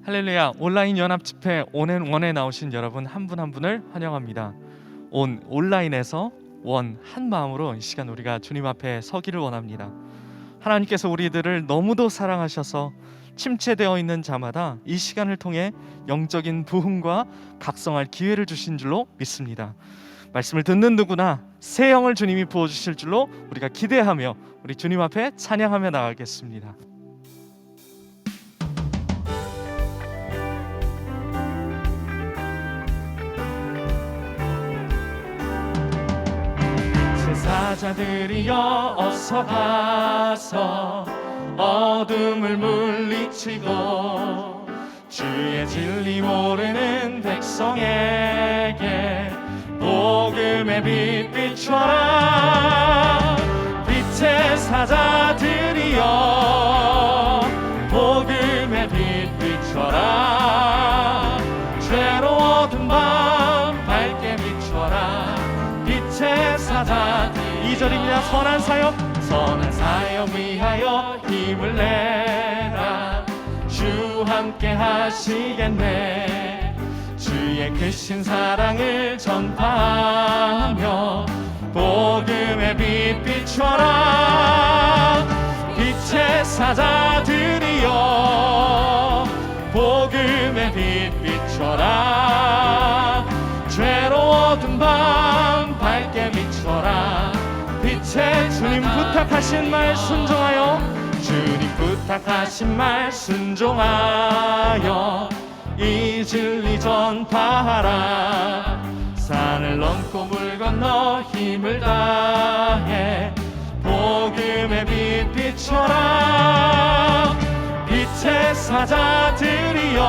할렐루야. 온라인 연합 집회 온앤원에 나오신 여러분 한 분 한 분을 환영합니다. 온라인에서 한 마음으로 이 시간 우리가 주님 앞에 서기를 원합니다. 하나님께서 우리들을 너무도 사랑하셔서 침체되어 있는 자마다 이 시간을 통해 영적인 부흥과 각성할 기회를 주신 줄로 믿습니다. 말씀을 듣는 누구나 새 영을 주님이 부어주실 줄로 우리가 기대하며 우리 주님 앞에 찬양하며 나가겠습니다. 제사자들이여 어서 가서 어둠을 물리치고 주의 진리 모르는 백성에게 복음의 빛 비춰라. 빛의 사자들이여 복음의 빛 비춰라. 죄로워둔 밤 밝게 비춰라. 빛의 사자들 2절입니다. 선한 사역 위하여 힘을 내라. 주 함께 하시겠네. 주의 크신 사랑을 전파하며 복음의 빛 비춰라. 빛의 사자들이여 복음의 빛 비춰라. 죄로워둔 밤 밝게 비춰라. 빛의 주님 부탁하신 말 순종하여 주님 부탁하신 말 순종하여 이 진리 전파하라. 산을 넘고 물 건너 힘을 다해 복음의 빛 비춰라. 빛의 사자들이여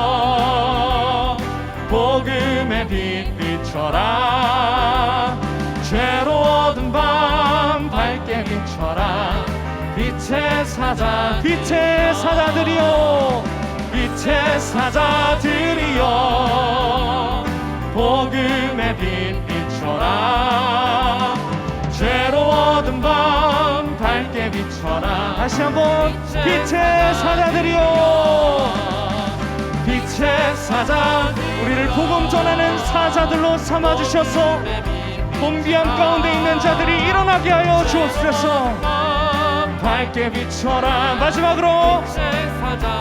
복음의 빛 비춰라. 죄로워둔 밤 밝게 비춰라. 빛의 사자들이여 빛의 사자들이여 복음의 빛 비춰라. 죄로워둔 밤 밝게 비춰라. 다시 한번 빛의 사자들이여 빛의 사자 우리를 복음 전하는 사자들로 삼아주셔서 공비함 가운데 있는 자들이 일어나게 하여 주옵소서. 밝게 비춰라. 마지막으로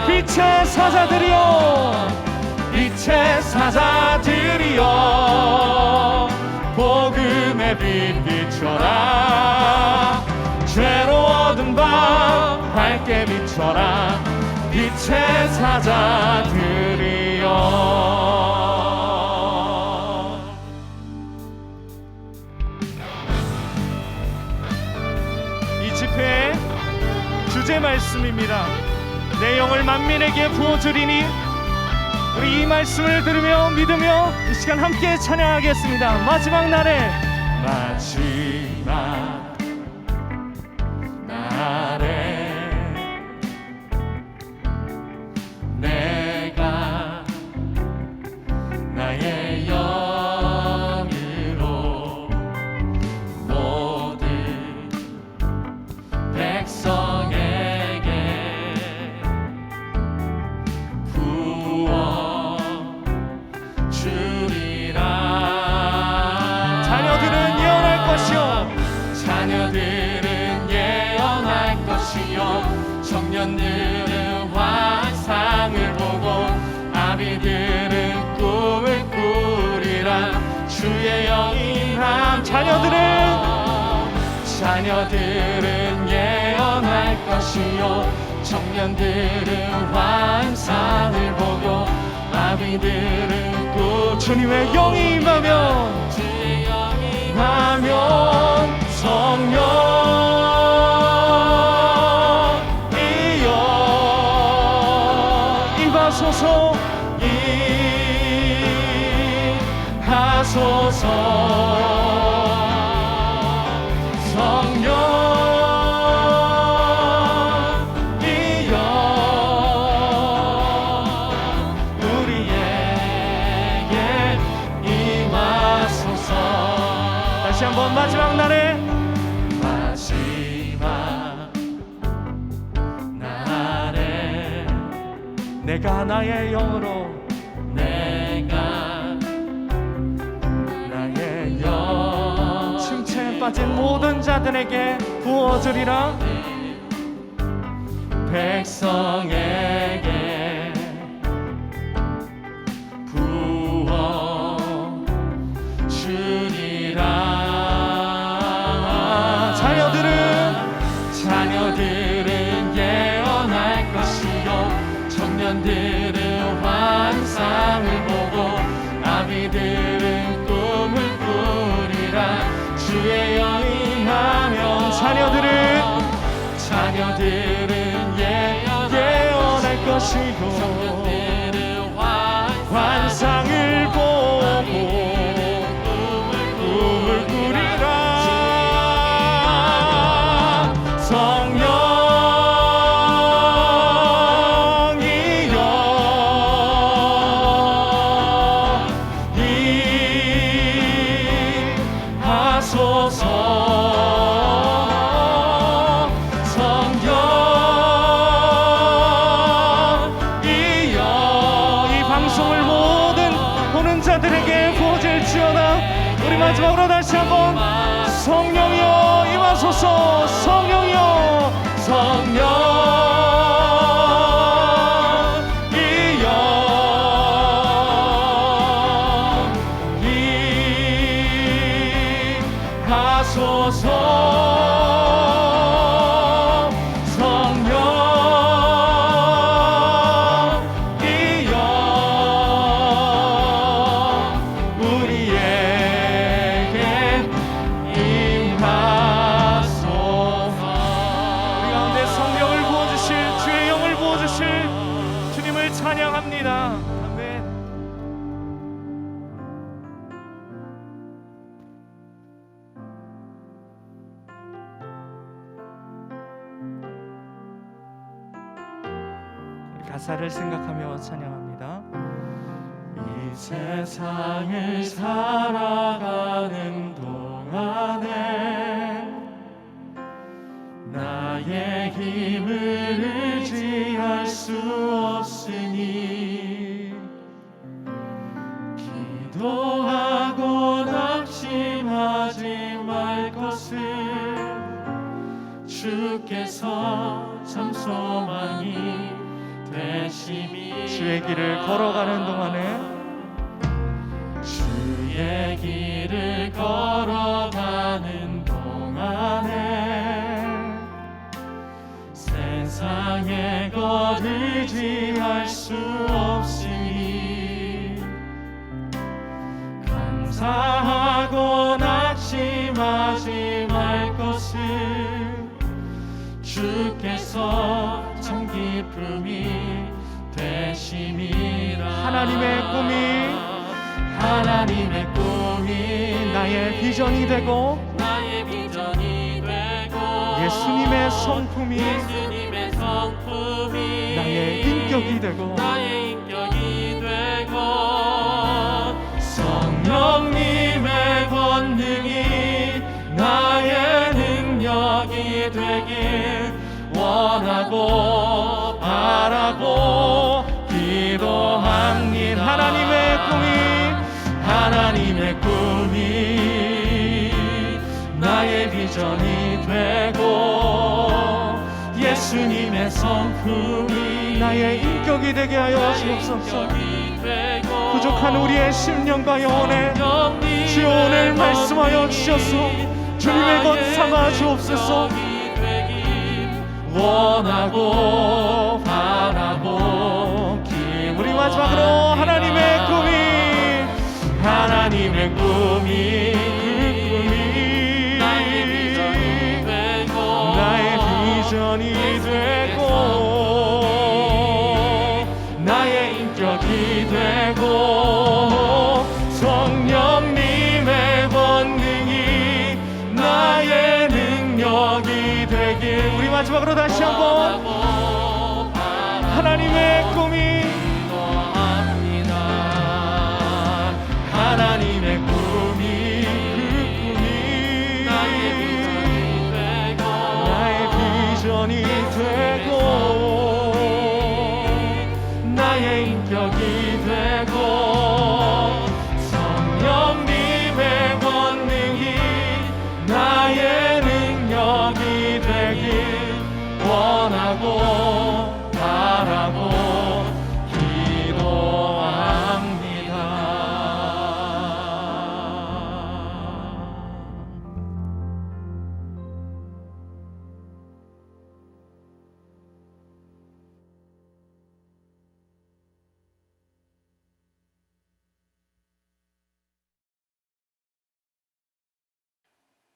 빛의 사자들이여 빛의 사자들이여 복음의 빛 비춰라. 죄로워둔 밤 밝게 비춰라. 빛의 사자들이여. 이 집회의 주제 말씀입니다. 내 영을 만민에게 부어주리니. 우리 이 말씀을 들으며 믿으며 이 시간 함께 찬양하겠습니다. 마지막 날에 내가 나의 영으로 모든 백성에게 부어 주리라. 자녀들은 예언할 것이요 청년들은 환상을 보고 아비들은 꿈을 꾸리라. 주의 영이 함 자녀들은 예언할 것이요 청년들은 환상을 보고 아비들은 꿈 주님의 영이 임하면 성령이여 우리에게 임하소서. 다시 한번 마지막 날에 내가 나의 영으로 내가 나의 영 침체에 빠진 모든 자들에게 부어주리라. 백성에게 부어 주리라. 자녀들은 예언할 것이요 청년들은 환상을 보고 아비들은 꿈을 꾸리라. 주의 영이 하며 자녀들은 예언할 것이고 청년들은 환상을 보고 꿈을 꾸리라. 우리 마지막으로 다시 한번 성령이여 임하소서. 성령이여 주님을 찬양합니다. 아멘. 우리 가사를 생각하며 찬양합니다. 이 세상을 살아가는 동안에 나의 힘을 의지할 수 없으니 기도하고 낙심하지 말 것을 주께서 참 소망이 되심이. 주의 길을 걸어가는 동안에 주의 길을 걸어가는 동안에 세상의 것 의지할 수 없으니 감사하고 낙심하지 말 것을 주께서 참 기쁨이 되심이라. 하나님의 꿈이 나의 비전이 되고 예수님의 성품이 나의 인격이 되고 성령님의 권능이 나의 능력이 되길 원하고 바라고 기도합니다. 하나님의 꿈이 나의 비전이 되고 예수님의 성품이 나의 인격이 되게 하여 주옵소서. 부족한 우리의 심령과 영혼에 주여 오늘 말씀하여 주셔서 주님의 것 삼아 주옵소서. 원하고 바라고 우리 마지막으로 하나님의 꿈이 나의 비전이 되고 나의 인격이 되고 성령님의 권능이 나의 능력이 되길. 우리 마지막으로 다시 한번 하나님의 꿈이 나의 비전이 되고 되고 성령님의 권능이 나의 능력이 되길 원하고 바라고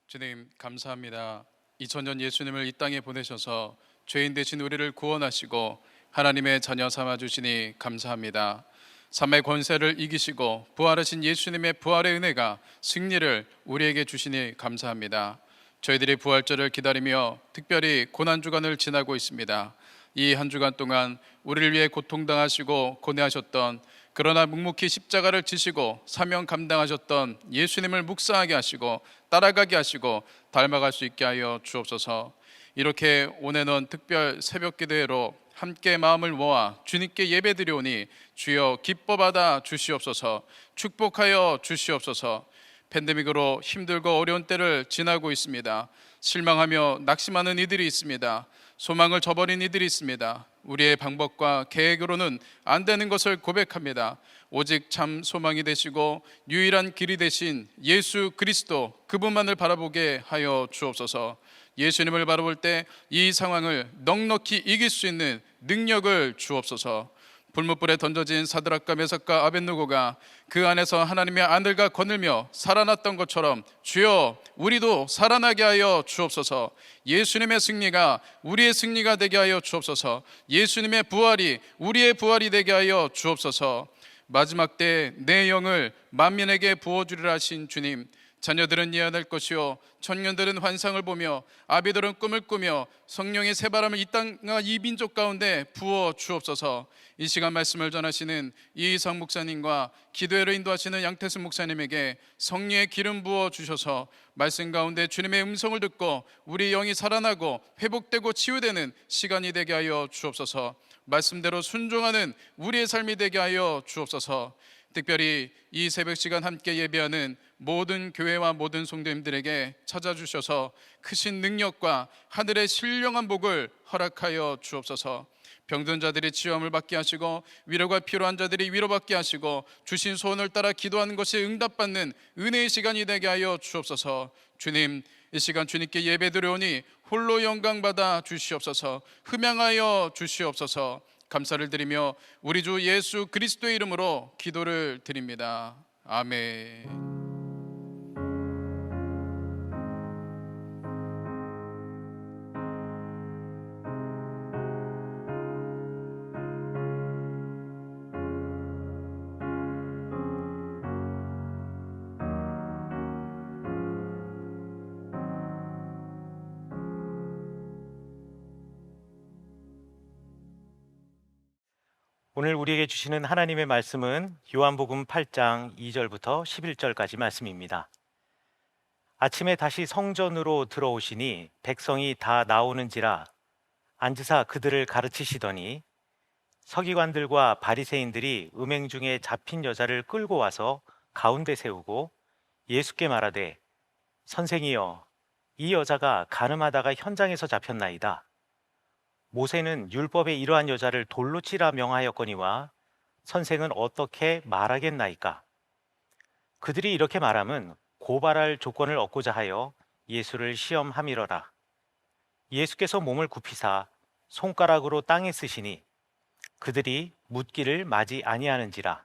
주님 감사합니다. 2000년 예수님을 이 땅에 보내셔서 죄인 되신 우리를 구원하시고 하나님의 자녀 삼아 주시니 감사합니다. 삶의 권세를 이기시고 부활하신 예수님의 부활의 은혜가 승리를 우리에게 주시니 감사합니다. 저희들이 부활절을 기다리며 특별히 고난주간을 지나고 있습니다. 이 한 주간 동안 우리를 위해 고통당하시고 고뇌하셨던, 그러나 묵묵히 십자가를 지시고 사명 감당하셨던 예수님을 묵상하게 하시고 따라가게 하시고 닮아갈 수 있게 하여 주옵소서. 이렇게 오늘은 특별 새벽 기도회로 함께 마음을 모아 주님께 예배드리오니 주여 기뻐 받아 주시옵소서. 축복하여 주시옵소서. 팬데믹으로 힘들고 어려운 때를 지나고 있습니다. 실망하며 낙심하는 이들이 있습니다. 소망을 저버린 이들이 있습니다. 우리의 방법과 계획으로는 안 되는 것을 고백합니다. 오직 참 소망이 되시고 유일한 길이 되신 예수 그리스도, 그분만을 바라보게 하여 주옵소서. 예수님을 바라볼 때 이 상황을 넉넉히 이길 수 있는 능력을 주옵소서. 불못불에 던져진 사드락과 메삭과 아벳느고가 그 안에서 하나님의 아들과 거늘며 살아났던 것처럼 주여 우리도 살아나게 하여 주옵소서. 예수님의 승리가 우리의 승리가 되게 하여 주옵소서. 예수님의 부활이 우리의 부활이 되게 하여 주옵소서. 마지막 때 내 영을 만민에게 부어주리라 하신 주님, 자녀들은 예언할 것이요 청년들은 환상을 보며 아비들은 꿈을 꾸며 성령의 새바람을 이 땅과 이 민족 가운데 부어 주옵소서. 이 시간 말씀을 전하시는 이희성 목사님과 기도회로 인도하시는 양태순 목사님에게 성령의 기름 부어 주셔서 말씀 가운데 주님의 음성을 듣고 우리 영이 살아나고 회복되고 치유되는 시간이 되게 하여 주옵소서. 말씀대로 순종하는 우리의 삶이 되게 하여 주옵소서. 특별히 이 새벽 시간 함께 예배하는 모든 교회와 모든 성도님들에게 찾아주셔서 크신 능력과 하늘의 신령한 복을 허락하여 주옵소서. 병든 자들이 치유함을 받게 하시고 위로가 필요한 자들이 위로받게 하시고 주신 소원을 따라 기도하는 것이 응답받는 은혜의 시간이 되게 하여 주옵소서. 주님, 이 시간 주님께 예배드려오니 홀로 영광 받아 주시옵소서. 흠양하여 주시옵소서. 감사를 드리며 우리 주 예수 그리스도의 이름으로 기도를 드립니다. 아멘. 오늘 우리에게 주시는 하나님의 말씀은 요한복음 8장 2절부터 11절까지 말씀입니다. 아침에 다시 성전으로 들어오시니 백성이 다 나오는지라 앉으사 그들을 가르치시더니 서기관들과 바리새인들이 음행 중에 잡힌 여자를 끌고 와서 가운데 세우고 예수께 말하되 선생이여, 이 여자가 간음하다가 현장에서 잡혔나이다. 모세는 율법에 이러한 여자를 돌로 치라 명하였거니와 선생은 어떻게 말하겠나이까? 그들이 이렇게 말함은 고발할 조건을 얻고자 하여 예수를 시험함이러라. 예수께서 몸을 굽히사 손가락으로 땅에 쓰시니 그들이 묻기를 마지 아니하는지라.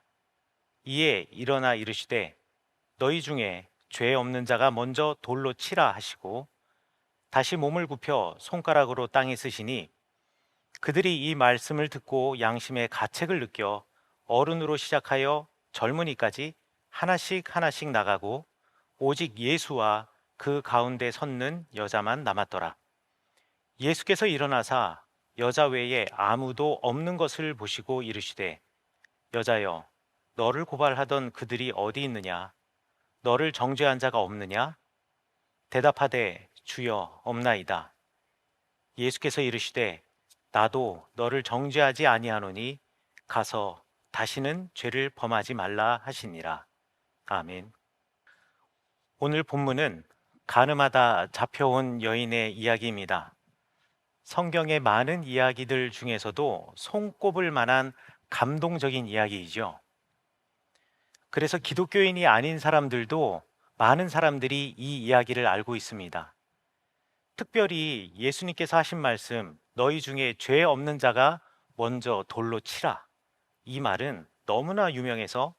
이에 일어나 이르시되 너희 중에 죄 없는 자가 먼저 돌로 치라 하시고 다시 몸을 굽혀 손가락으로 땅에 쓰시니 그들이 이 말씀을 듣고 양심의 가책을 느껴 어른으로 시작하여 젊은이까지 하나씩 하나씩 나가고 오직 예수와 그 가운데 섰는 여자만 남았더라. 예수께서 일어나사 여자 외에 아무도 없는 것을 보시고 이르시되 여자여, 너를 고발하던 그들이 어디 있느냐? 너를 정죄한 자가 없느냐? 대답하되 주여, 없나이다. 예수께서 이르시되 나도 너를 정죄하지 아니하노니 가서 다시는 죄를 범하지 말라 하시니라. 아멘. 오늘 본문은 가늠하다 잡혀온 여인의 이야기입니다. 성경의 많은 이야기들 중에서도 손꼽을 만한 감동적인 이야기이죠. 그래서 기독교인이 아닌 사람들도 많은 사람들이 이 이야기를 알고 있습니다. 특별히 예수님께서 하신 말씀, 너희 중에 죄 없는 자가 먼저 돌로 치라. 이 말은 너무나 유명해서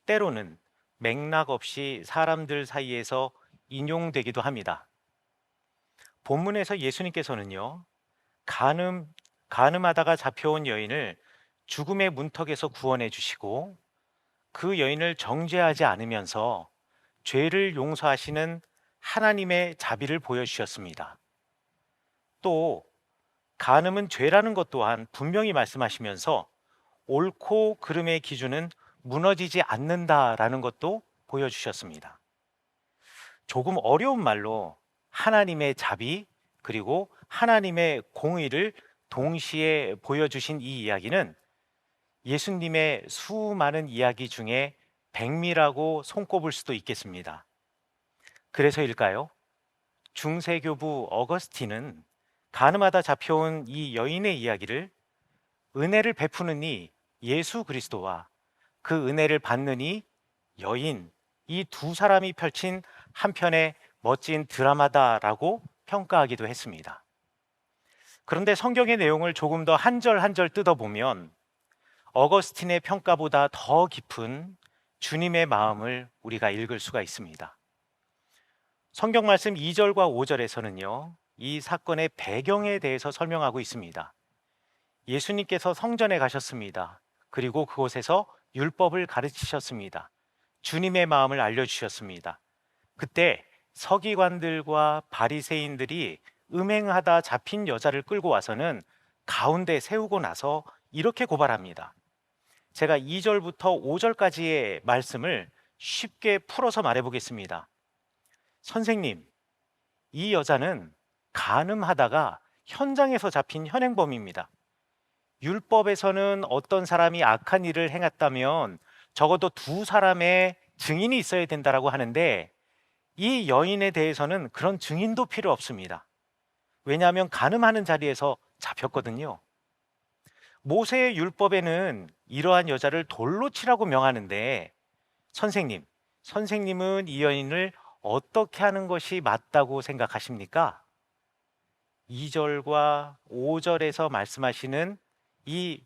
때로는 맥락 없이 사람들 사이에서 인용되기도 합니다. 본문에서 예수님께서는요, 간음하다가 잡혀온 여인을 죽음의 문턱에서 구원해 주시고 그 여인을 정죄하지 않으면서 죄를 용서하시는 하나님의 자비를 보여주셨습니다. 또 간음은 죄라는 것 또한 분명히 말씀하시면서 옳고 그름의 기준은 무너지지 않는다라는 것도 보여주셨습니다. 조금 어려운 말로 하나님의 자비 그리고 하나님의 공의를 동시에 보여주신 이 이야기는 예수님의 수많은 이야기 중에 백미라고 손꼽을 수도 있겠습니다. 그래서일까요? 중세교부 어거스틴은 간음하다 잡혀온 이 여인의 이야기를 은혜를 베푸는 이 예수 그리스도와 그 은혜를 받는 이 여인, 이 두 사람이 펼친 한편의 멋진 드라마다라고 평가하기도 했습니다. 그런데 성경의 내용을 조금 더 한 절 한 절 뜯어보면 어거스틴의 평가보다 더 깊은 주님의 마음을 우리가 읽을 수가 있습니다. 성경 말씀 2절과 5절에서는요, 이 사건의 배경에 대해서 설명하고 있습니다. 예수님께서 성전에 가셨습니다. 그리고 그곳에서 율법을 가르치셨습니다. 주님의 마음을 알려주셨습니다. 그때 서기관들과 바리새인들이 음행하다 잡힌 여자를 끌고 와서는 가운데 세우고 나서 이렇게 고발합니다. 제가 2절부터 5절까지의 말씀을 쉽게 풀어서 말해보겠습니다. 선생님, 이 여자는 간음하다가 현장에서 잡힌 현행범입니다. 율법에서는 어떤 사람이 악한 일을 행했다면 적어도 두 사람의 증인이 있어야 된다라고 하는데 이 여인에 대해서는 그런 증인도 필요 없습니다. 왜냐하면 간음하는 자리에서 잡혔거든요. 모세의 율법에는 이러한 여자를 돌로 치라고 명하는데 선생님은 이 여인을 어떻게 하는 것이 맞다고 생각하십니까? 2절과 5절에서 말씀하시는 이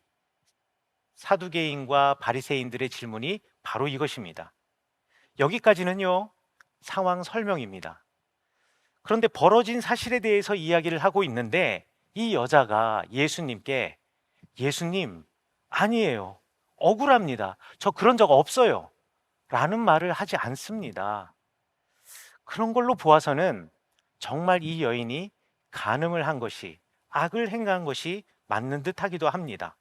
사두개인과 바리새인들의 질문이 바로 이것입니다. 여기까지는요, 상황 설명입니다. 그런데 벌어진 사실에 대해서 이야기를 하고 있는데 이 여자가 예수님께 예수님, 아니에요. 억울합니다. 저 그런 적 없어요. 라는 말을 하지 않습니다. 그런 걸로 보아서는 정말 이 여인이 간음을 한 것이, 악을 행한 것이 맞는 듯 하기도 합니다.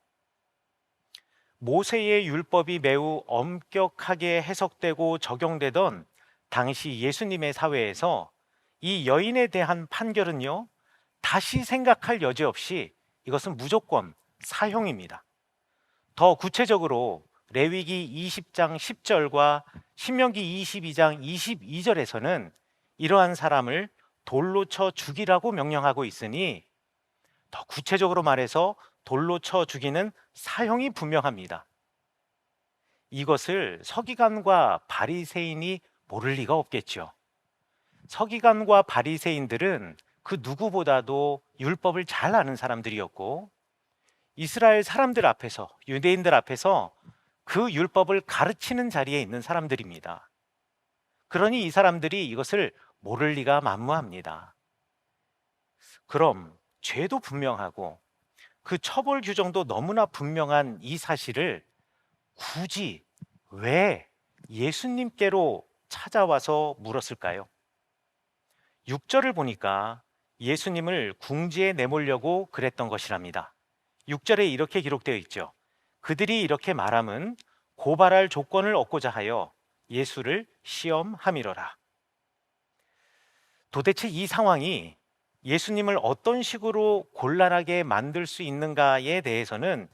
모세의 율법이 매우 엄격하게 해석되고 적용되던 당시 예수님의 사회에서 이 여인에 대한 판결은요, 다시 생각할 여지 없이 이것은 무조건 사형입니다. 더 구체적으로 레위기 20장 10절과 신명기 22장 22절에서는 이러한 사람을 돌로 쳐 죽이라고 명령하고 있으니 더 구체적으로 말해서 돌로 쳐 죽이는 사형이 분명합니다. 이것을 서기관과 바리새인이 모를 리가 없겠죠. 서기관과 바리새인들은 그 누구보다도 율법을 잘 아는 사람들이었고 이스라엘 사람들 앞에서, 유대인들 앞에서 그 율법을 가르치는 자리에 있는 사람들입니다. 그러니 이 사람들이 이것을 모를 리가 만무합니다. 그럼 죄도 분명하고 그 처벌 규정도 너무나 분명한 이 사실을 굳이 왜 예수님께로 찾아와서 물었을까요? 6절을 보니까 예수님을 궁지에 내몰려고 그랬던 것이랍니다. 6절에 이렇게 기록되어 있죠. 그들이 이렇게 말함은 고발할 조건을 얻고자 하여 예수를 시험함이로라. 도대체 이 상황이 예수님을 어떤 식으로 곤란하게 만들 수 있는가에 대해서는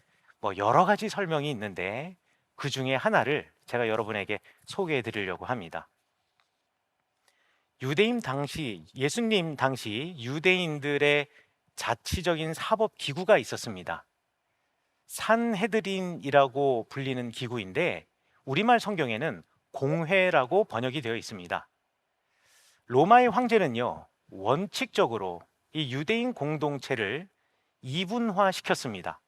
여러 가지 설명이 있는데 그 중에 하나를 제가 여러분에게 소개해 드리려고 합니다. 예수님 당시 유대인들의 자치적인 사법 기구가 있었습니다. 산헤드린이라고 불리는 기구인데 우리말 성경에는 공회라고 번역이 되어 있습니다. 로마의 황제는요, 원칙적으로 이 유대인 공동체를 이분화시켰습니다.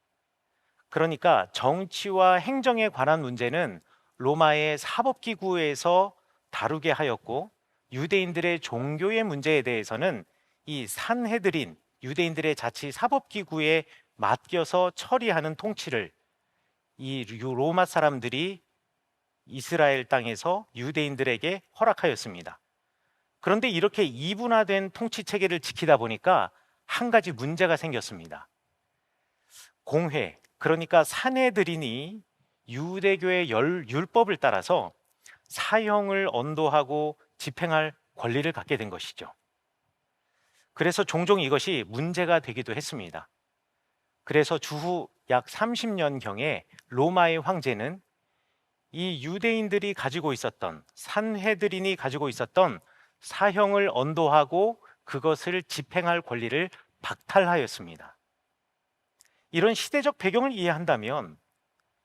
그러니까 정치와 행정에 관한 문제는 로마의 사법기구에서 다루게 하였고, 유대인들의 종교의 문제에 대해서는 이 산헤드린, 유대인들의 자치 사법기구에 맡겨서 처리하는 통치를 이 로마 사람들이 이스라엘 땅에서 유대인들에게 허락하였습니다. 그런데 이렇게 이분화된 통치 체계를 지키다 보니까 한 가지 문제가 생겼습니다. 공회, 그러니까 산헤드린이 유대교의 율법을 따라서 사형을 언도하고 집행할 권리를 갖게 된 것이죠. 그래서 종종 이것이 문제가 되기도 했습니다. 그래서 주후 약 30년경에 로마의 황제는 이 유대인들이 가지고 있었던, 산헤드린이 가지고 있었던 사형을 언도하고 그것을 집행할 권리를 박탈하였습니다. 이런 시대적 배경을 이해한다면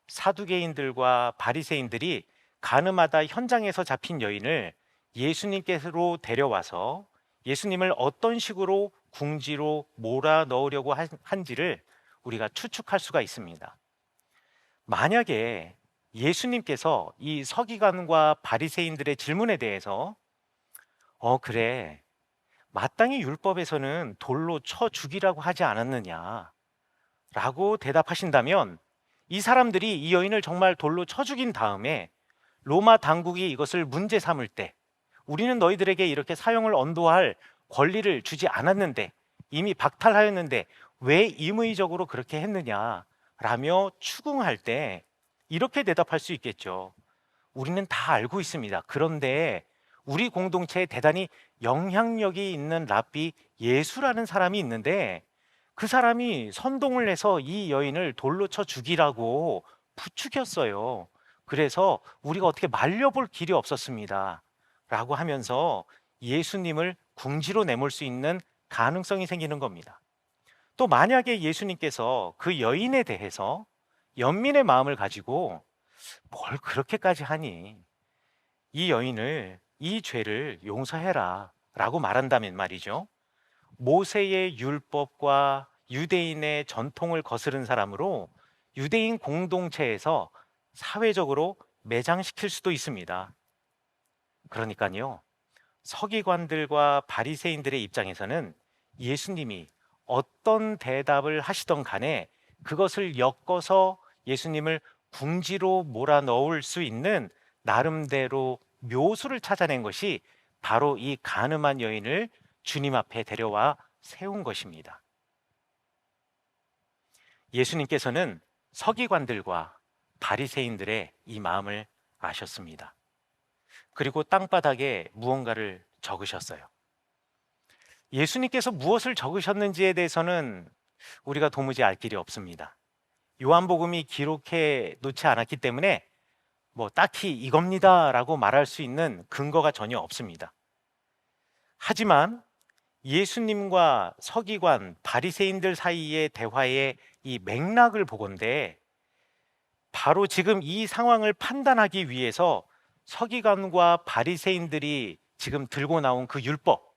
사두개인들과 바리새인들이 가늠하다 현장에서 잡힌 여인을 예수님께로 데려와서 예수님을 어떤 식으로 궁지로 몰아넣으려고 한지를 우리가 추측할 수가 있습니다. 만약에 예수님께서 이 서기관과 바리새인들의 질문에 대해서 그래, 마땅히 율법에서는 돌로 쳐 죽이라고 하지 않았느냐 라고 대답하신다면 이 사람들이 이 여인을 정말 돌로 쳐 죽인 다음에 로마 당국이 이것을 문제 삼을 때 우리는 너희들에게 이렇게 사형을 언도할 권리를 주지 않았는데, 이미 박탈하였는데 왜 임의적으로 그렇게 했느냐 라며 추궁할 때 이렇게 대답할 수 있겠죠. 우리는 다 알고 있습니다. 그런데 우리 공동체에 대단히 영향력이 있는 랍비 예수라는 사람이 있는데 그 사람이 선동을 해서 이 여인을 돌로 쳐 죽이라고 부추겼어요. 그래서 우리가 어떻게 말려볼 길이 없었습니다 라고 하면서 예수님을 궁지로 내몰 수 있는 가능성이 생기는 겁니다. 또 만약에 예수님께서 그 여인에 대해서 연민의 마음을 가지고 뭘 그렇게까지 하니, 이 여인을, 이 죄를 용서해라 라고 말한다면 말이죠, 모세의 율법과 유대인의 전통을 거스른 사람으로 유대인 공동체에서 사회적으로 매장시킬 수도 있습니다. 그러니까요, 서기관들과 바리새인들의 입장에서는 예수님이 어떤 대답을 하시던 간에 그것을 엮어서 예수님을 궁지로 몰아넣을 수 있는 나름대로 묘수를 찾아낸 것이 바로 이 간음한 여인을 주님 앞에 데려와 세운 것입니다. 예수님께서는 서기관들과 바리새인들의 이 마음을 아셨습니다. 그리고 땅바닥에 무언가를 적으셨어요. 예수님께서 무엇을 적으셨는지에 대해서는 우리가 도무지 알 길이 없습니다. 요한복음이 기록해 놓지 않았기 때문에 딱히 이겁니다 라고 말할 수 있는 근거가 전혀 없습니다. 하지만 예수님과 서기관, 바리새인들 사이의 대화의 이 맥락을 보건대 바로 지금 이 상황을 판단하기 위해서 서기관과 바리새인들이 지금 들고 나온 그 율법,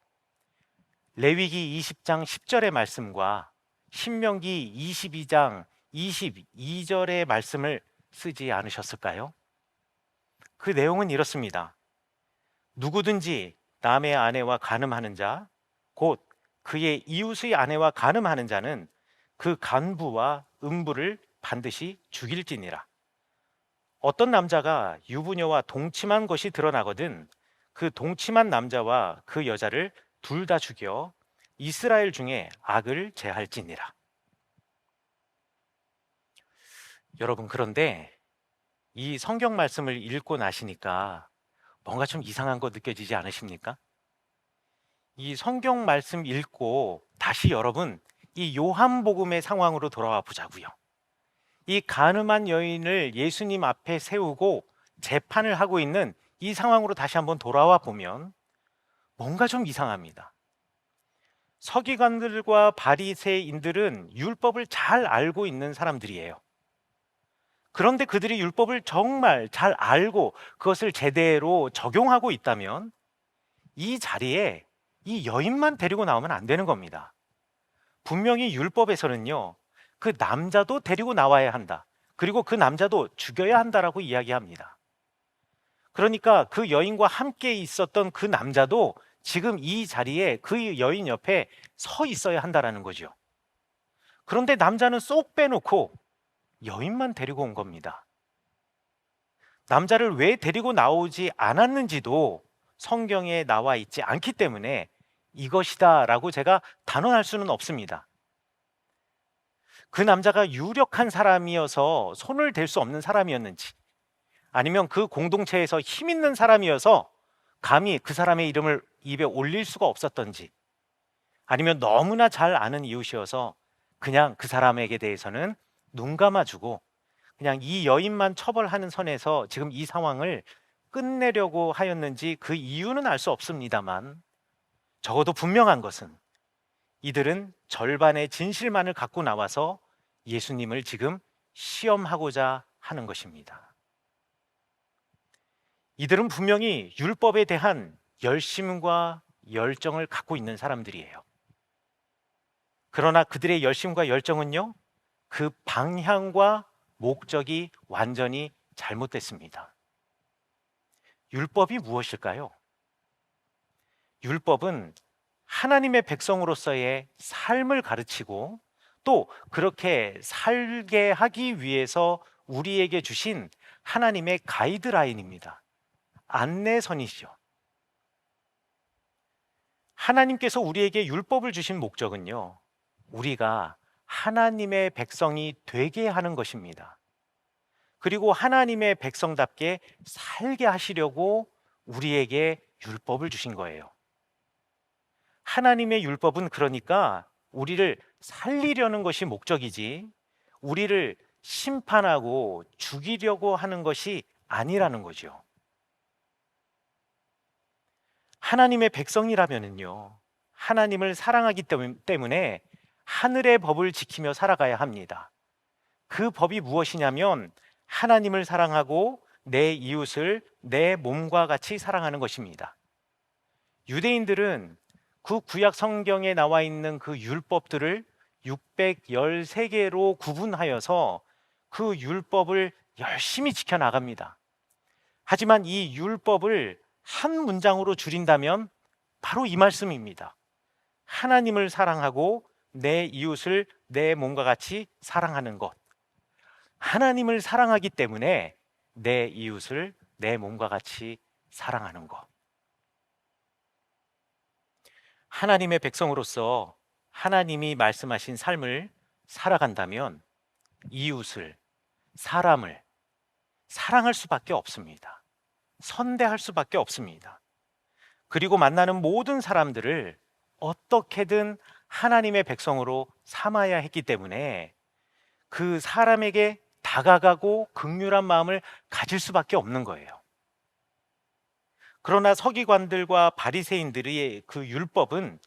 레위기 20장 10절의 말씀과 신명기 22장 22절의 말씀을 쓰지 않으셨을까요? 그 내용은 이렇습니다. 누구든지 남의 아내와 간음하는 자, 곧 그의 이웃의 아내와 간음하는 자는 그 간부와 음부를 반드시 죽일지니라. 어떤 남자가 유부녀와 동침한 것이 드러나거든 그 동침한 남자와 그 여자를 둘 다 죽여 이스라엘 중에 악을 제할지니라. 여러분, 그런데 이 성경 말씀을 읽고 나시니까 뭔가 좀 이상한 거 느껴지지 않으십니까? 이 성경 말씀 읽고 다시 여러분 이 요한복음의 상황으로 돌아와 보자고요. 이 간음한 여인을 예수님 앞에 세우고 재판을 하고 있는 이 상황으로 다시 한번 돌아와 보면 뭔가 좀 이상합니다. 서기관들과 바리새인들은 율법을 잘 알고 있는 사람들이에요. 그런데 그들이 율법을 정말 잘 알고 그것을 제대로 적용하고 있다면 이 자리에 이 여인만 데리고 나오면 안 되는 겁니다. 분명히 율법에서는요, 그 남자도 데리고 나와야 한다. 그리고 그 남자도 죽여야 한다라고 이야기합니다. 그러니까 그 여인과 함께 있었던 그 남자도 지금 이 자리에 그 여인 옆에 서 있어야 한다라는 거죠. 그런데 남자는 쏙 빼놓고 여인만 데리고 온 겁니다. 남자를 왜 데리고 나오지 않았는지도 성경에 나와 있지 않기 때문에 이것이다 라고 제가 단언할 수는 없습니다. 그 남자가 유력한 사람이어서 손을 댈 수 없는 사람이었는지, 아니면 그 공동체에서 힘 있는 사람이어서 감히 그 사람의 이름을 입에 올릴 수가 없었던지, 아니면 너무나 잘 아는 이웃이어서 그냥 그 사람에게 대해서는 눈 감아주고 그냥 이 여인만 처벌하는 선에서 지금 이 상황을 끝내려고 하였는지 그 이유는 알 수 없습니다만, 적어도 분명한 것은 이들은 절반의 진실만을 갖고 나와서 예수님을 지금 시험하고자 하는 것입니다. 이들은 분명히 율법에 대한 열심과 열정을 갖고 있는 사람들이에요. 그러나 그들의 열심과 열정은요, 그 방향과 목적이 완전히 잘못됐습니다. 율법이 무엇일까요? 율법은 하나님의 백성으로서의 삶을 가르치고 또 그렇게 살게 하기 위해서 우리에게 주신 하나님의 가이드라인입니다. 안내선이죠. 하나님께서 우리에게 율법을 주신 목적은요, 우리가 하나님의 백성이 되게 하는 것입니다. 그리고 하나님의 백성답게 살게 하시려고 우리에게 율법을 주신 거예요. 하나님의 율법은 그러니까 우리를 살리려는 것이 목적이지 우리를 심판하고 죽이려고 하는 것이 아니라는 거죠. 하나님의 백성이라면요, 하나님을 사랑하기 때문에 하늘의 법을 지키며 살아가야 합니다. 그 법이 무엇이냐면 하나님을 사랑하고 내 이웃을 내 몸과 같이 사랑하는 것입니다. 유대인들은 그 구약 성경에 나와 있는 그 율법들을 613개로 구분하여서 그 율법을 열심히 지켜나갑니다. 하지만 이 율법을 한 문장으로 줄인다면 바로 이 말씀입니다. 하나님을 사랑하고 내 이웃을 내 몸과 같이 사랑하는 것. 하나님을 사랑하기 때문에 내 이웃을 내 몸과 같이 사랑하는 것. 하나님의 백성으로서 하나님이 말씀하신 삶을 살아간다면 이웃을, 사람을 사랑할 수밖에 없습니다. 선대할 수밖에 없습니다. 그리고 만나는 모든 사람들을 어떻게든 하나님의 백성으로 삼아야 했기 때문에 그 사람에게 다가가고 긍휼한 마음을 가질 수밖에 없는 거예요. 그러나 서기관들과 바리새인들의 그 율법은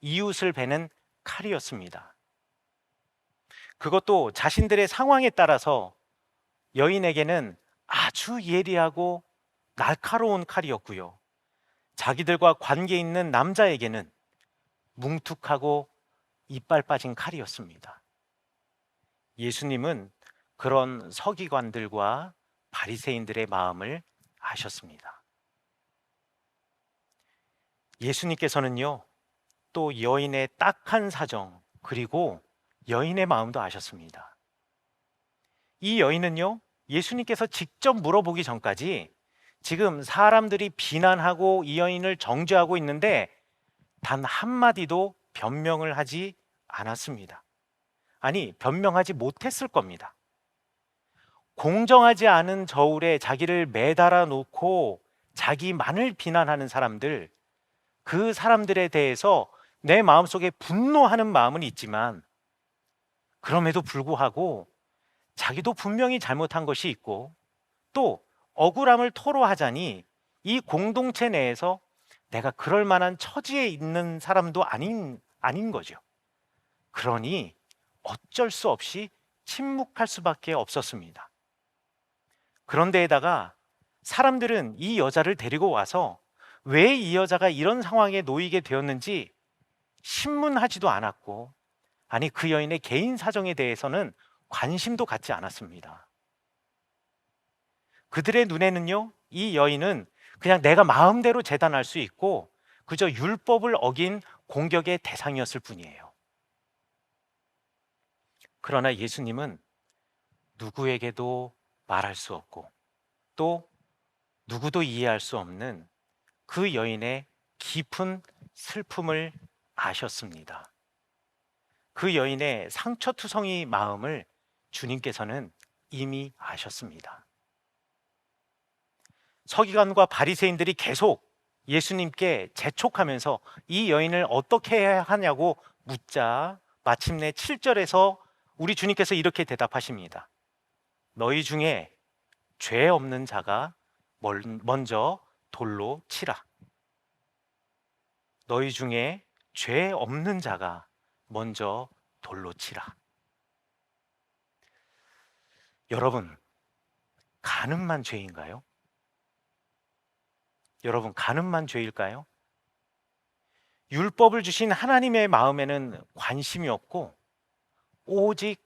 이웃을 베는 칼이었습니다. 그것도 자신들의 상황에 따라서 여인에게는 아주 예리하고 날카로운 칼이었고요, 자기들과 관계 있는 남자에게는 뭉툭하고 이빨 빠진 칼이었습니다. 예수님은 그런 서기관들과 바리새인들의 마음을 아셨습니다. 예수님께서는요, 또 여인의 딱한 사정, 그리고 여인의 마음도 아셨습니다. 이 여인은요, 예수님께서 직접 물어보기 전까지 지금 사람들이 비난하고 이 여인을 정죄하고 있는데 단 한마디도 변명을 하지 않았습니다. 아니, 변명하지 못했을 겁니다. 공정하지 않은 저울에 자기를 매달아 놓고 자기만을 비난하는 사람들, 그 사람들에 대해서 내 마음속에 분노하는 마음은 있지만 그럼에도 불구하고 자기도 분명히 잘못한 것이 있고 또 억울함을 토로하자니 이 공동체 내에서 내가 그럴 만한 처지에 있는 사람도 아닌 거죠. 그러니 어쩔 수 없이 침묵할 수밖에 없었습니다. 그런데에다가 사람들은 이 여자를 데리고 와서 왜 이 여자가 이런 상황에 놓이게 되었는지 신문하지도 않았고, 아니 그 여인의 개인 사정에 대해서는 관심도 갖지 않았습니다. 그들의 눈에는요, 이 여인은 그냥 내가 마음대로 재단할 수 있고 그저 율법을 어긴 공격의 대상이었을 뿐이에요. 그러나 예수님은 누구에게도 말할 수 없고 또 누구도 이해할 수 없는 그 여인의 깊은 슬픔을 아셨습니다. 그 여인의 상처투성이 마음을 주님께서는 이미 아셨습니다. 서기관과 바리새인들이 계속 예수님께 재촉하면서 이 여인을 어떻게 해야 하냐고 묻자 마침내 7절에서 우리 주님께서 이렇게 대답하십니다. 너희 중에 죄 없는 자가 먼저 돌로 치라. 너희 중에 죄 없는 자가 먼저 돌로 치라. 여러분, 간음만 죄인가요? 여러분, 간음만 죄일까요? 율법을 주신 하나님의 마음에는 관심이 없고 오직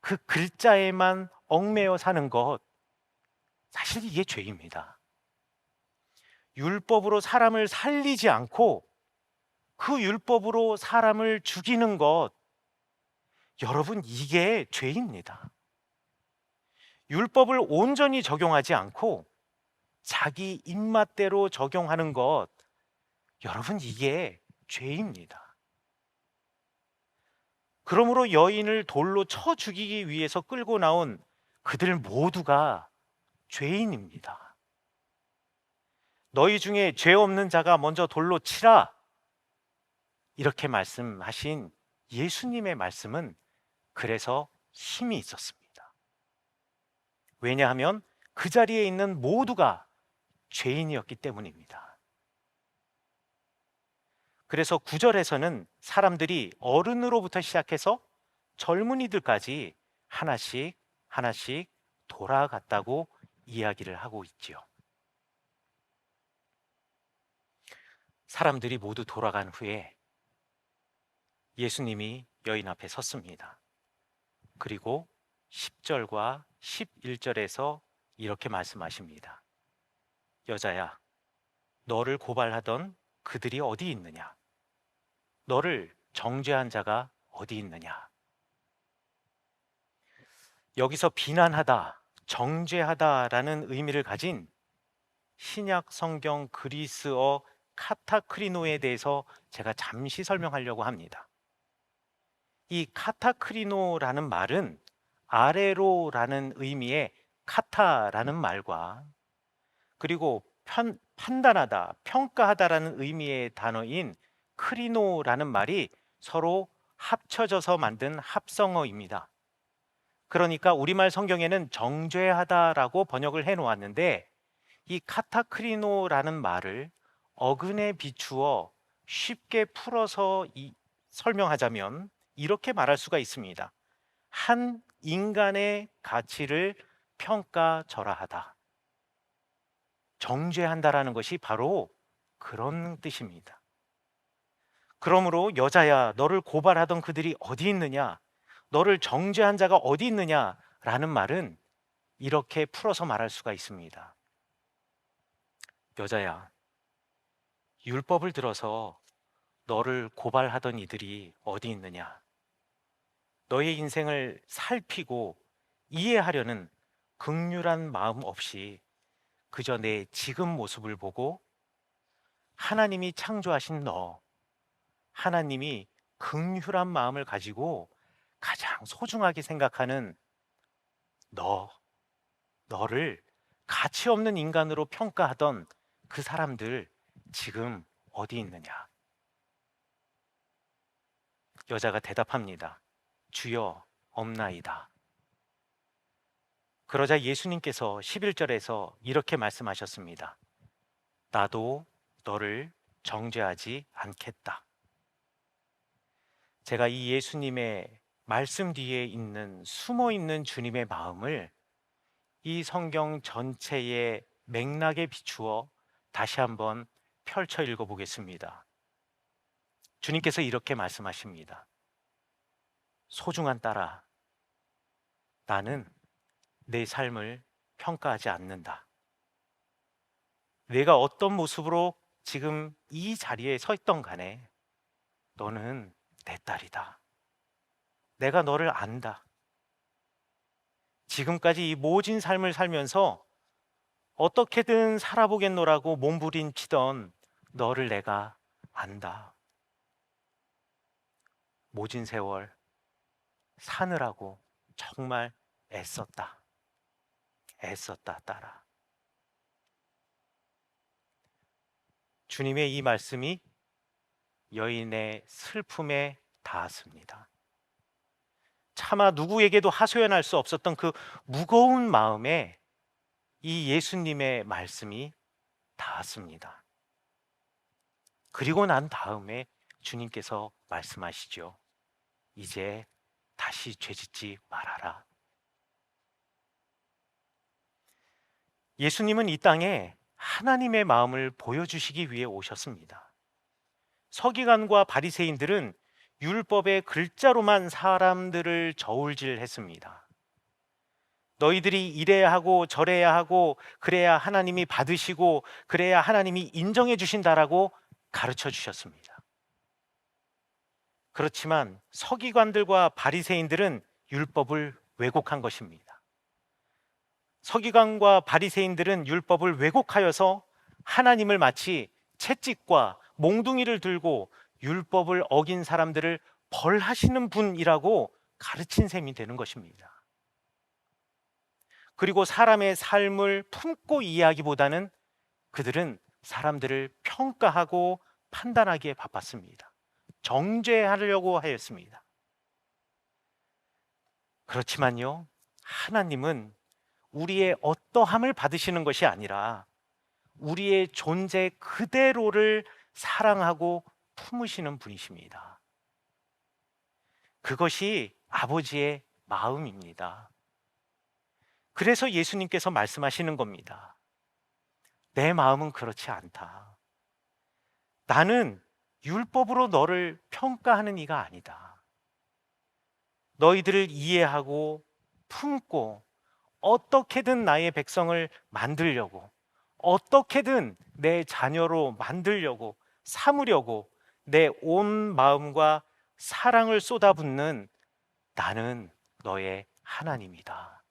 그 글자에만 얽매여 사는 것, 사실 이게 죄입니다. 율법으로 사람을 살리지 않고 그 율법으로 사람을 죽이는 것, 여러분 이게 죄입니다. 율법을 온전히 적용하지 않고 자기 입맛대로 적용하는 것, 여러분 이게 죄입니다. 그러므로 여인을 돌로 쳐 죽이기 위해서 끌고 나온 그들 모두가 죄인입니다. 너희 중에 죄 없는 자가 먼저 돌로 치라, 이렇게 말씀하신 예수님의 말씀은 그래서 힘이 있었습니다. 왜냐하면 그 자리에 있는 모두가 죄인이었기 때문입니다. 그래서 9절에서는 사람들이 어른으로부터 시작해서 젊은이들까지 하나씩 하나씩 돌아갔다고 이야기를 하고 있지요. 사람들이 모두 돌아간 후에 예수님이 여인 앞에 섰습니다. 그리고 10절과 11절에서 이렇게 말씀하십니다. 여자야, 너를 고발하던 그들이 어디 있느냐? 너를 정죄한 자가 어디 있느냐? 여기서 비난하다, 정죄하다라는 의미를 가진 신약 성경 그리스어 카타크리노에 대해서 제가 잠시 설명하려고 합니다. 이 카타크리노라는 말은 아래로라는 의미의 카타라는 말과 그리고 판단하다, 평가하다라는 의미의 단어인 크리노라는 말이 서로 합쳐져서 만든 합성어입니다. 그러니까 우리말 성경에는 정죄하다라고 번역을 해 놓았는데 이 카타크리노라는 말을 어근에 비추어 쉽게 풀어서 설명하자면 이렇게 말할 수가 있습니다. 한 인간의 가치를 평가절하하다. 정죄한다라는 것이 바로 그런 뜻입니다. 그러므로 여자야, 너를 고발하던 그들이 어디 있느냐? 너를 정죄한 자가 어디 있느냐라는 말은 이렇게 풀어서 말할 수가 있습니다. 여자야, 율법을 들어서 너를 고발하던 이들이 어디 있느냐? 너의 인생을 살피고 이해하려는 긍휼한 마음 없이 그저 내 지금 모습을 보고 하나님이 창조하신 너, 하나님이 긍휼한 마음을 가지고 가장 소중하게 생각하는 너를 가치 없는 인간으로 평가하던 그 사람들 지금 어디 있느냐? 여자가 대답합니다. 주여, 없나이다. 그러자 예수님께서 11절에서 이렇게 말씀하셨습니다. 나도 너를 정죄하지 않겠다. 제가 이 예수님의 말씀 뒤에 있는 숨어 있는 주님의 마음을 이 성경 전체의 맥락에 비추어 다시 한번 펼쳐 읽어 보겠습니다. 주님께서 이렇게 말씀하십니다. 소중한 딸아, 나는 내 삶을 평가하지 않는다. 내가 어떤 모습으로 지금 이 자리에 서 있던 간에 너는 내 딸이다. 내가 너를 안다. 지금까지 이 모진 삶을 살면서 어떻게든 살아보겠노라고 몸부림치던 너를 내가 안다. 모진 세월 사느라고 정말 애썼다. 애썼다, 딸아. 주님의 이 말씀이 여인의 슬픔에 닿았습니다. 차마 누구에게도 하소연할 수 없었던 그 무거운 마음에 이 예수님의 말씀이 닿았습니다. 그리고 난 다음에 주님께서 말씀하시죠. 이제 다시 죄짓지 말아라. 예수님은 이 땅에 하나님의 마음을 보여주시기 위해 오셨습니다. 서기관과 바리새인들은 율법의 글자로만 사람들을 저울질했습니다. 너희들이 이래야 하고 저래야 하고 그래야 하나님이 받으시고 그래야 하나님이 인정해 주신다라고 가르쳐 주셨습니다. 그렇지만 서기관들과 바리새인들은 율법을 왜곡한 것입니다. 서기관과 바리새인들은 율법을 왜곡하여서 하나님을 마치 채찍과 몽둥이를 들고 율법을 어긴 사람들을 벌하시는 분이라고 가르친 셈이 되는 것입니다. 그리고 사람의 삶을 품고 이해하기보다는 그들은 사람들을 평가하고 판단하기에 바빴습니다. 정죄하려고 하였습니다. 그렇지만요, 하나님은 우리의 어떠함을 받으시는 것이 아니라 우리의 존재 그대로를 사랑하고 품으시는 분이십니다. 그것이 아버지의 마음입니다. 그래서 예수님께서 말씀하시는 겁니다. 내 마음은 그렇지 않다. 나는 율법으로 너를 평가하는 이가 아니다. 너희들을 이해하고 품고 어떻게든 나의 백성을 만들려고, 어떻게든 내 자녀로 만들려고, 삼으려고 내 온 마음과 사랑을 쏟아붓는 나는 너의 하나님이다.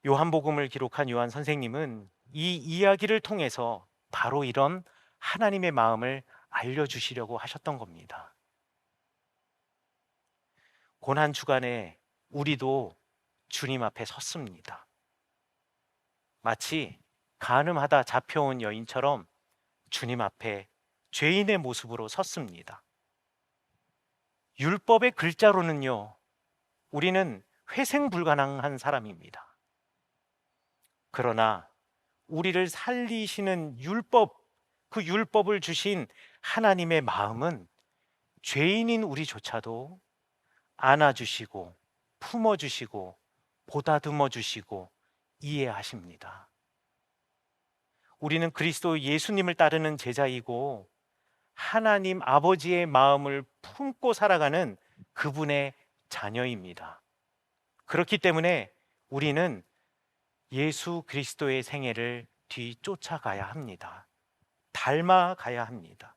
요한복음을 기록한 요한 선생님은 이 이야기를 통해서 바로 이런 하나님의 마음을 알려주시려고 하셨던 겁니다. 고난주간에 우리도 주님 앞에 섰습니다. 마치 간음하다 잡혀온 여인처럼 주님 앞에 죄인의 모습으로 섰습니다. 율법의 글자로는요, 우리는 회생 불가능한 사람입니다. 그러나 우리를 살리시는 율법, 그 율법을 주신 하나님의 마음은 죄인인 우리조차도 안아주시고 품어주시고 보다듬어주시고 이해하십니다. 우리는 그리스도 예수님을 따르는 제자이고 하나님 아버지의 마음을 품고 살아가는 그분의 자녀입니다. 그렇기 때문에 우리는 예수 그리스도의 생애를 뒤쫓아가야 합니다. 닮아가야 합니다.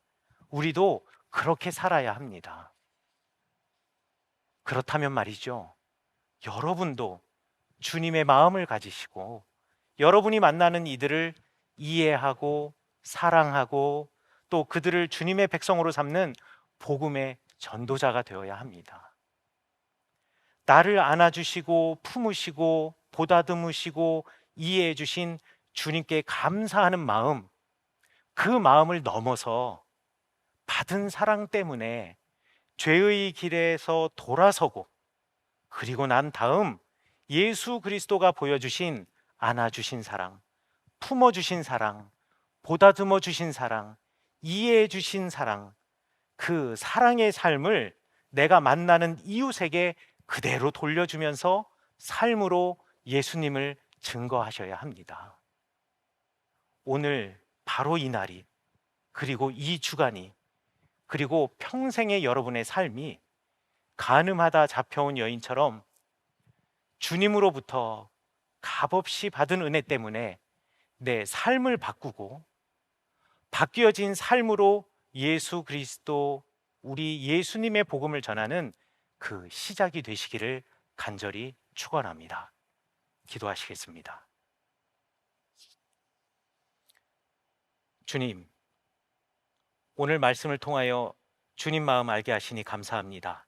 우리도 그렇게 살아야 합니다. 그렇다면 말이죠, 여러분도 주님의 마음을 가지시고 여러분이 만나는 이들을 이해하고 사랑하고 또 그들을 주님의 백성으로 삼는 복음의 전도자가 되어야 합니다. 나를 안아주시고 품으시고 보다듬으시고 이해해 주신 주님께 감사하는 마음, 그 마음을 넘어서 받은 사랑 때문에 죄의 길에서 돌아서고 그리고 난 다음 예수 그리스도가 보여주신 안아주신 사랑, 품어주신 사랑, 보다듬어 주신 사랑, 이해해 주신 사랑, 그 사랑의 삶을 내가 만나는 이웃에게 그대로 돌려주면서 삶으로 예수님을 증거하셔야 합니다. 오늘 바로 이 날이, 그리고 이 주간이, 그리고 평생의 여러분의 삶이 가늠하다 잡혀온 여인처럼 주님으로부터 값없이 받은 은혜 때문에 내 삶을 바꾸고 바뀌어진 삶으로 예수 그리스도, 우리 예수님의 복음을 전하는 그 시작이 되시기를 간절히 축원합니다. 기도하시겠습니다. 주님, 오늘 말씀을 통하여 주님 마음 알게 하시니 감사합니다.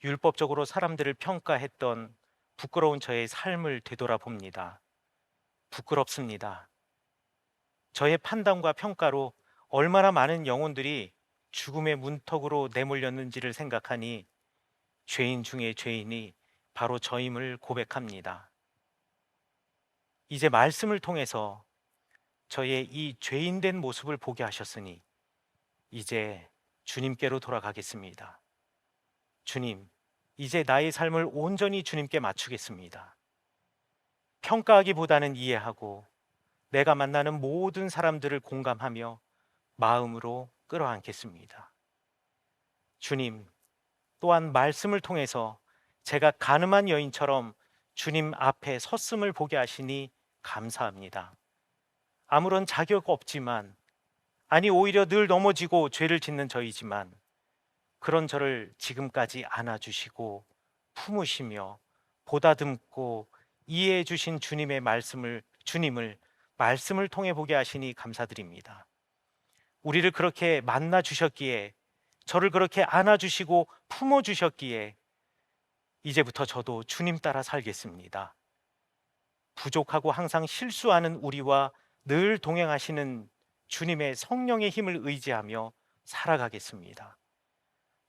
율법적으로 사람들을 평가했던 부끄러운 저의 삶을 되돌아봅니다. 부끄럽습니다. 저의 판단과 평가로 얼마나 많은 영혼들이 죽음의 문턱으로 내몰렸는지를 생각하니 죄인 중에 죄인이 바로 저임을 고백합니다. 이제 말씀을 통해서 저의 이 죄인된 모습을 보게 하셨으니 이제 주님께로 돌아가겠습니다. 주님, 이제 나의 삶을 온전히 주님께 맞추겠습니다. 평가하기보다는 이해하고 내가 만나는 모든 사람들을 공감하며 마음으로 끌어안겠습니다. 주님, 또한 말씀을 통해서 제가 가늠한 여인처럼 주님 앞에 섰음을 보게 하시니 감사합니다. 아무런 자격 없지만, 아니 오히려 늘 넘어지고 죄를 짓는 저이지만 그런 저를 지금까지 안아주시고 품으시며 보다듬고 이해해 주신 주님을 말씀을 통해 보게 하시니 감사드립니다. 우리를 그렇게 만나 주셨기에, 저를 그렇게 안아 주시고 품어 주셨기에 이제부터 저도 주님 따라 살겠습니다. 부족하고 항상 실수하는 우리와 늘 동행하시는 주님의 성령의 힘을 의지하며 살아가겠습니다.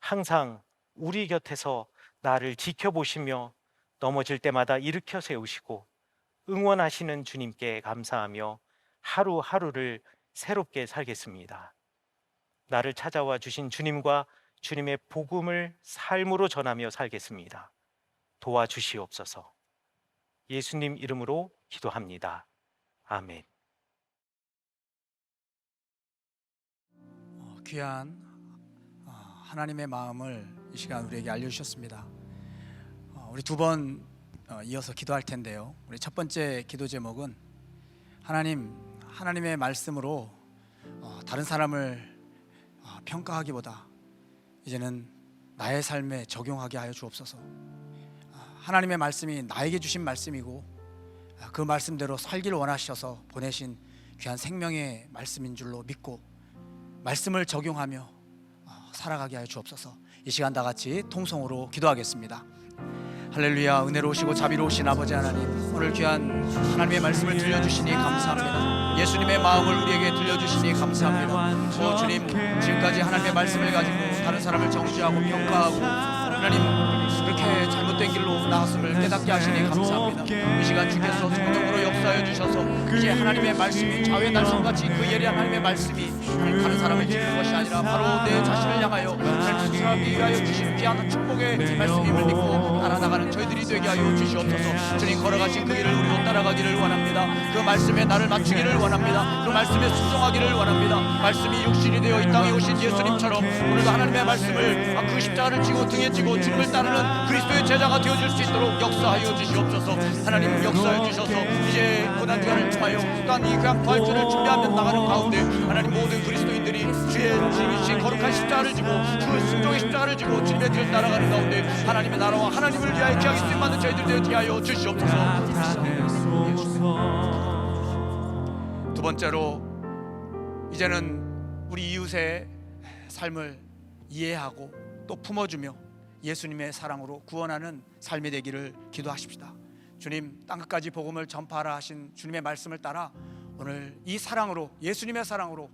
항상 우리 곁에서 나를 지켜보시며 넘어질 때마다 일으켜 세우시고 응원하시는 주님께 감사하며 하루하루를 새롭게 살겠습니다. 나를 찾아와 주신 주님과 주님의 복음을 삶으로 전하며 살겠습니다. 도와주시옵소서. 예수님 이름으로 기도합니다. 아멘. 귀한 하나님의 마음을 이 시간 우리에게 알려주셨습니다. 우리 두 번 이어서 기도할 텐데요. 우리 첫 번째 기도 제목은 하나님의 말씀으로 다른 사람을 평가하기보다 이제는 나의 삶에 적용하게 하여 주옵소서. 하나님의 말씀이 나에게 주신 말씀이고 그 말씀대로 살기를 원하셔서 보내신 귀한 생명의 말씀인 줄로 믿고 말씀을 적용하며 살아가게 하여 주옵소서. 이 시간 다 같이 통성으로 기도하겠습니다. 할렐루야. 은혜로우시고 자비로우신 아버지 하나님, 오늘 귀한 하나님의 말씀을 들려주시니 감사합니다. 예수님의 마음을 우리에게 들려주시니 감사합니다. 주님, 지금까지 하나님의 말씀을 가지고 다른 사람을 정죄하고 평가하고 하나님 그렇게 잘못된 길로 나갔음을 깨닫게 하시니 감사합니다. 이 시간 주께서 성령으로 역사해 주셔서 이제 하나님의 말씀이 자외 날성같이 그 예리한 하나님의 말씀이 다른 사람을 지키는 것이 아니라 바로 내 자신을 향하여 하나님 사람이 위하여 주신 귀한 축복의 말씀임을 믿고 알아나가는 저희들이 되게 하여 주시옵소서. 주님 걸어가신 그 길을 우리도 따라가기를 원합니다. 그 말씀에 나를 맞추기를 원합니다. 그 말씀에 순종하기를 원합니다. 말씀이 육신이 되어 이 땅에 오신 예수님처럼 오늘도 하나님의 말씀을 그 십자가를 지고 등에 지고 주님을 따르는 그리스도의 제자가 되어질 수 있도록 역사하여 주시옵소서. 하나님 역사해 주셔서 이제 고난주간을 통하여 또한 이 귀한 부활주를 준비하며 나가는 가운데 하나님 모든 그리스도인들이 주의 주님이신 거룩한 십자가를 지고 그 순종의 십자가를 지고 주님의 뒤를 따라가는 가운데 하나님의 나라와 하나님을 위하여 기하기 쓰임받는 저희들 되게 하여 주시옵소서. 두 번째로 이제는 우리 이웃의 삶을 이해하고 또 품어주며 예수님의 사랑으로 구원하는 삶이 되기를 기도하십시다. 주님, 땅끝까지 복음을 전파하라 하신 주님의 말씀을 따라 오늘 이 사랑으로, 예수님의 사랑으로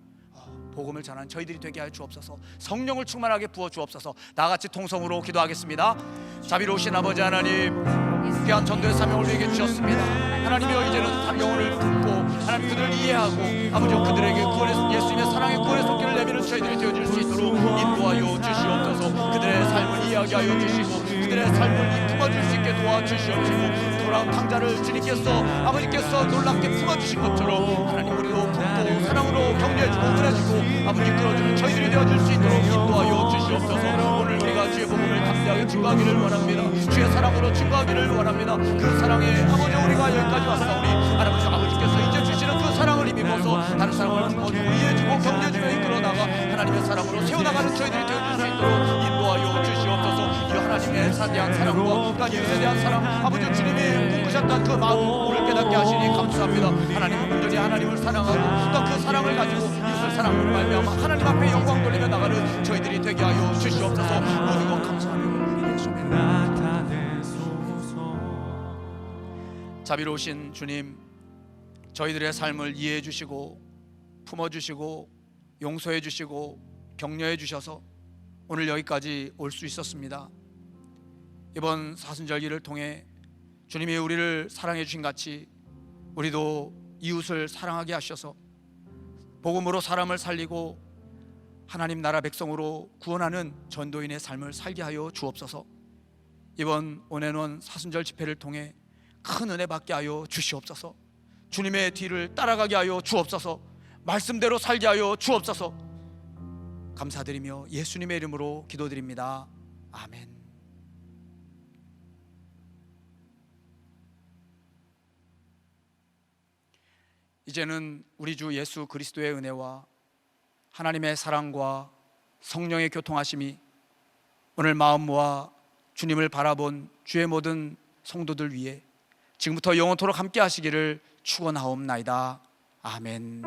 복음을 전하는 저희들이 되게 하여 주옵소서. 성령을 충만하게 부어 주옵소서. 다같이 통성으로 기도하겠습니다. 자비로우신 아버지 하나님, 귀한 전도의 사명을 우리에게 주셨습니다. 하나님이여, 이제는 영혼을 듣고 하나님 그들을 이해하고 아버지 그들에게 예수님의 사랑의 구원의 손길을 내미는 저희들이 되어질 수 있도록 인도하여 주시옵소서. 그들의 삶을 이해하게 하여 주시고 그들의 삶을 품어줄 수 있게 도와주시옵시고, 돌아온 탕자를 주님께서 아버지께서 놀랍게 품어주신 것처럼 하나님 우리도 품고 사랑으로 격려해주고 은혜주고 아버지 끌어주는 저희들이 되어줄 수 있도록 인도하여 주시옵소서. 오늘 우리가 주의 복음을 담대하게 증거하기를 원합니다. 주의 사랑으로 증거하기를 원합니다. 그 사랑에 아버지 우리가 여기까지 왔사오니 아버지께서 이제 주시는 그 사랑을 힘입어서 다른 사람을 품어주고 이해해주고 격려해주며 이끌어나가 하나님의 사랑으로 세워나가는 저희들이 되어줄 수 있도록 인도하여 주시옵소서. 이 하나님의 대한 사랑과 그러니까 이웃에 대한 사랑, 아버지 주님이 꿈꾸셨던 그 마음을 깨닫게 하시니 감사합니다. 하나님은 온전히 하나님을 사랑하고 또 그 사랑을 가지고 이웃을 사랑으로 말미암아 하나님 앞에 영광 돌리며 나가는 저희들이 되게 하여 주시옵소서. 모든 것 감사하며 예수님. 자비로우신 주님, 저희들의 삶을 이해해 주시고 품어 주시고 용서해 주시고 격려해 주셔서 오늘 여기까지 올 수 있었습니다. 이번 사순절기를 통해 주님이 우리를 사랑해 주신 같이 우리도 이웃을 사랑하게 하셔서 복음으로 사람을 살리고 하나님 나라 백성으로 구원하는 전도인의 삶을 살게 하여 주옵소서. 이번 온앤원 사순절 집회를 통해 큰 은혜 받게 하여 주시옵소서. 주님의 뒤를 따라가게 하여 주옵소서. 말씀대로 살게 하여 주옵소서. 감사드리며 예수님의 이름으로 기도드립니다. 아멘. 이제는 우리 주 예수 그리스도의 은혜와 하나님의 사랑과 성령의 교통하심이 오늘 마음 모아 주님을 바라본 주의 모든 성도들 위해 지금부터 영원토록 함께 하시기를 축원하옵나이다. 아멘.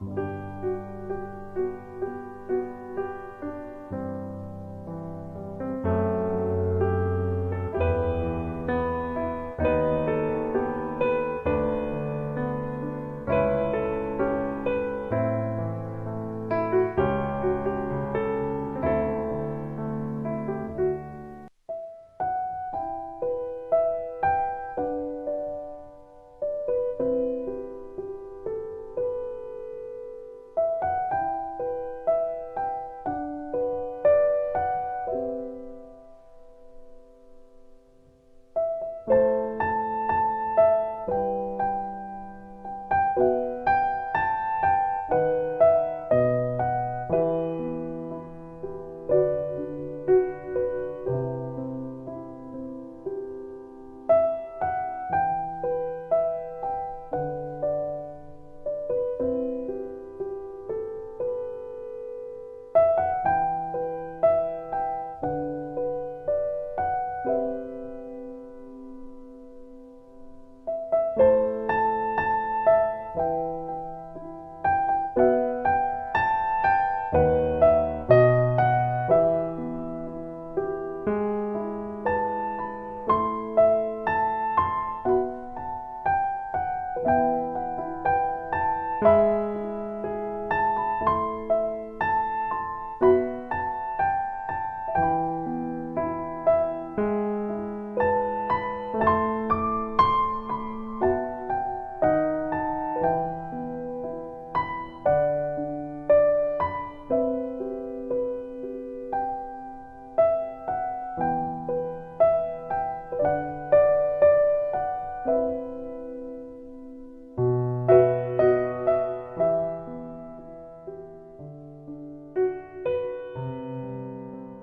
주옵소서.